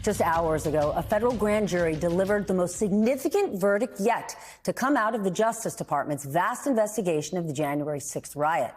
Just hours ago, a federal grand jury delivered the most significant verdict yet to come out of the Justice Department's vast investigation of the January 6th riot.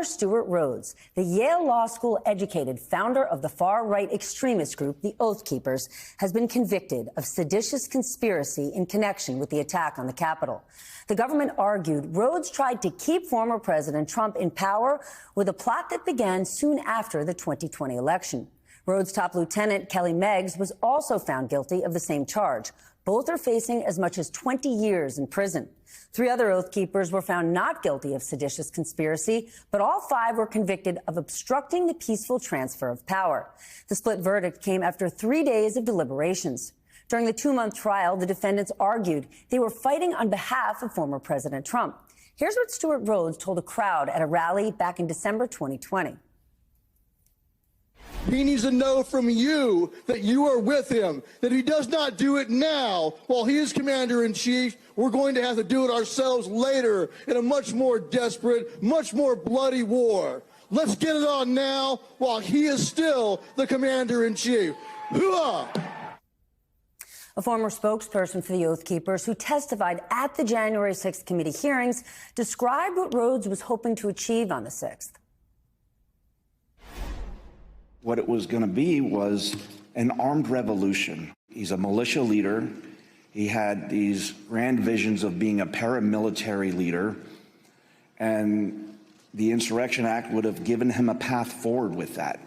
Stewart Rhodes, the Yale Law School educated founder of the far-right extremist group, the Oath Keepers, has been convicted of seditious conspiracy in connection with the attack on the Capitol. The government argued Rhodes tried to keep former President Trump in power with a plot that began soon after the 2020 election. Rhodes' top lieutenant, Kelly Meggs, was also found guilty of the same charge. Both are facing as much as 20 years in prison. 3 other Oath Keepers were found not guilty of seditious conspiracy, but all 5 were convicted of obstructing the peaceful transfer of power. The split verdict came after 3 days of deliberations. During the 2-month trial, the defendants argued they were fighting on behalf of former President Trump. Here's what Stewart Rhodes told a crowd at a rally back in December 2020. He needs to know from you that you are with him, that he does not do it now while he is commander-in-chief. We're going to have to do it ourselves later in a much more desperate, much more bloody war. Let's get it on now while he is still the commander-in-chief. Hooah! A former spokesperson for the Oath Keepers who testified at the January 6th committee hearings described what Rhodes was hoping to achieve on the 6th. What it was going to be was an armed revolution. He's a militia leader. He had these grand visions of being a paramilitary leader, and the Insurrection Act would have given him a path forward with that.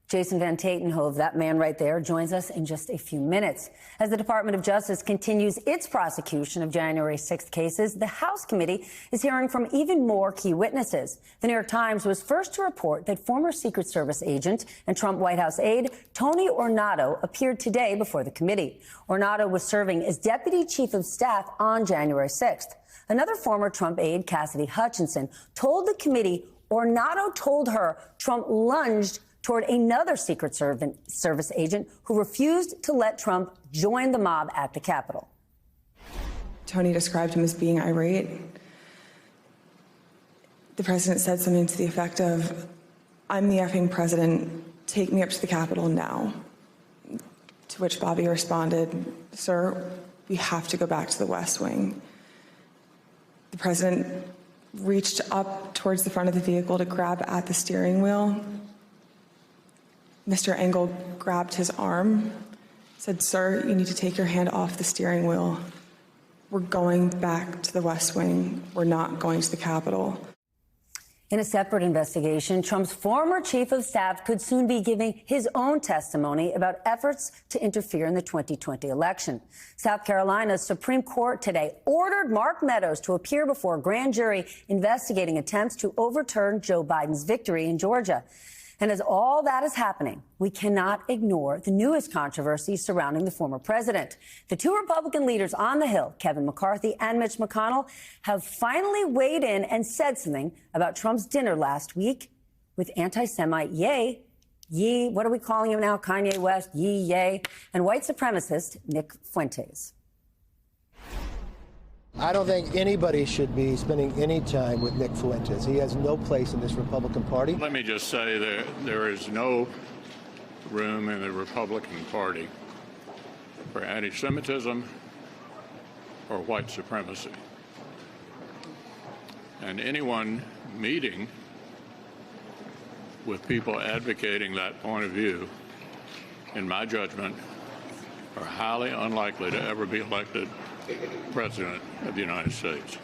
Jason Van Tatenhove, that man right there, joins us in just a few minutes. As the Department of Justice continues its prosecution of January 6th cases, the House committee is hearing from even more key witnesses. The New York Times was first to report that former Secret Service agent and Trump White House aide Tony Ornato appeared today before the committee. Ornato was serving as Deputy Chief of Staff on January 6th. Another former Trump aide, Cassidy Hutchinson, told the committee Ornato told her Trump lunged toward another Secret Service agent who refused to let Trump join the mob at the Capitol. Tony described him as being irate. The president said something to the effect of, "I'm the effing president, take me up to the Capitol now." To which Bobby responded, "Sir, we have to go back to the West Wing." The president reached up towards the front of the vehicle to grab at the steering wheel. Mr. Engel grabbed his arm, said, "Sir, you need to take your hand off the steering wheel. We're going back to the West Wing. We're not going to the Capitol." In a separate investigation, Trump's former chief of staff could soon be giving his own testimony about efforts to interfere in the 2020 election. South Carolina's Supreme Court today ordered Mark Meadows to appear before a grand jury investigating attempts to overturn Joe Biden's victory in Georgia. And as all that is happening, we cannot ignore the newest controversy surrounding the former president. The 2 Republican leaders on the Hill, Kevin McCarthy and Mitch McConnell, have finally weighed in and said something about Trump's dinner last week with anti-Semite what are we calling him now? Kanye West, and white supremacist Nick Fuentes. I don't think anybody should be spending any time with Nick Fuentes. He has no place in this Republican Party. Let me just say that there is no room in the Republican Party for anti-Semitism or white supremacy. And anyone meeting with people advocating that point of view, in my judgment, are highly unlikely to ever be elected President of the United States.